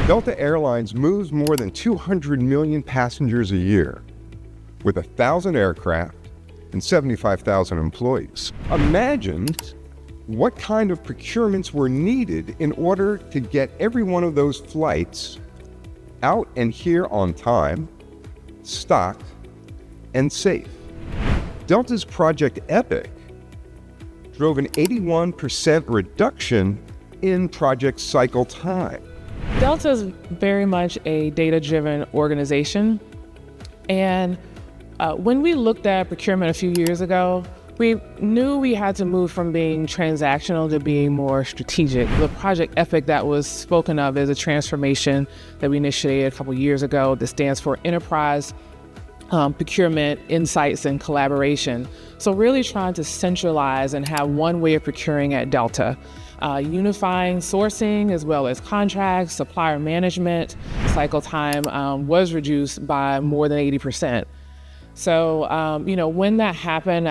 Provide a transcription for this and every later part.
Delta Airlines moves more than 200 million passengers a year, with 1,000 aircraft and 75,000 employees. Imagine what kind of procurements were needed in order to get every one of those flights out and here on time, stocked, and safe. Delta's Project Epic drove an 81% reduction in project cycle time. Delta is very much a data-driven organization, and when we looked at procurement a few years ago, we knew we had to move from being transactional to being more strategic. The Project Epic that was spoken of is a transformation that we initiated a couple years ago that stands for Enterprise Procurement, Insights, and Collaboration. So really trying to centralize and have one way of procuring at Delta. Unifying sourcing as well as contracts, supplier management. Cycle time was reduced by more than 80%. So, when that happened,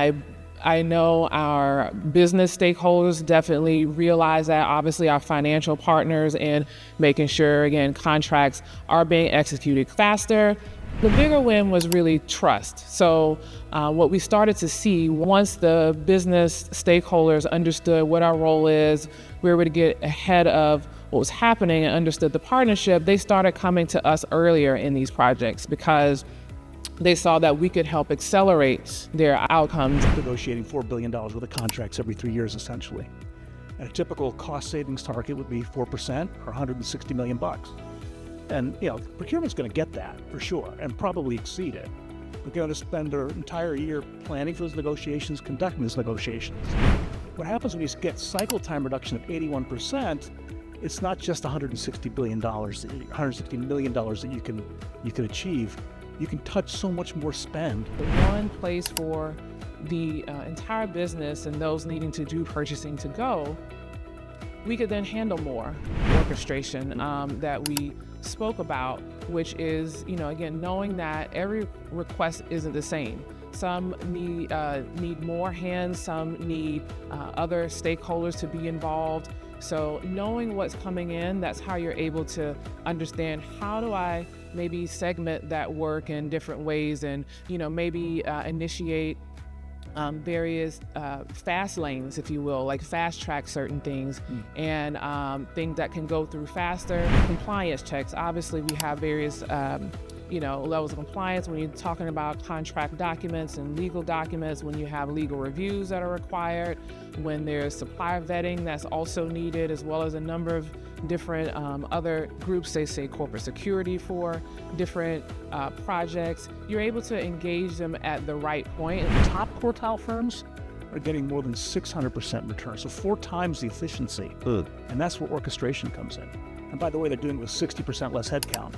I know our business stakeholders definitely realize that, obviously our financial partners, and making sure, again, contracts are being executed faster. The bigger win was really trust. So what we started to see once the business stakeholders understood what our role is, we were able to get ahead of what was happening and understood the partnership, they started coming to us earlier in these projects because they saw that we could help accelerate their outcomes. Negotiating $4 billion worth of contracts every 3 years, essentially. And a typical cost savings target would be 4% or $160 million. And procurement's going to get that for sure, and probably exceed it. We're going to spend their entire year planning for those negotiations, conducting those negotiations. What happens when you get cycle time reduction of 81%? It's not just $160 million that you can achieve. You can touch so much more spend. The one place for the entire business and those needing to do purchasing to go, we could then handle more orchestration that we spoke about, which is, again, knowing that every request isn't the same. Some need more hands, some need other stakeholders to be involved. So knowing what's coming in, that's how you're able to understand, how do I maybe segment that work in different ways, and maybe initiate various fast lanes, if you will, like fast track certain things, and things that can go through faster. Compliance checks. Obviously, we have various levels of compliance when you're talking about contract documents and legal documents, when you have legal reviews that are required, when there's supplier vetting that's also needed, as well as a number of different other groups, they say corporate security for different projects. You're able to engage them at the right point. Top quartile firms are getting more than 600% return, so 4 times the efficiency. And that's where orchestration comes in. And by the way, they're doing it with 60% less headcount.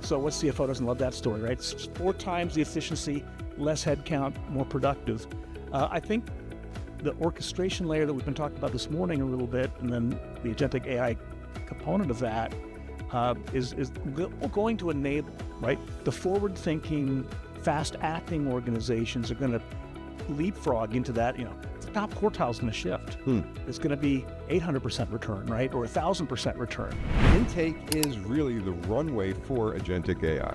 So what CFO doesn't love that story, right? It's 4 times the efficiency, less headcount, more productive. I think the orchestration layer that we've been talking about this morning a little bit, and then the agentic AI component of that is going to enable, right? The forward-thinking, fast-acting organizations are going to leapfrog into that. The top quartile is going to shift. It's going to be 800% return, right? Or 1,000% return. Intake is really the runway for agentic AI.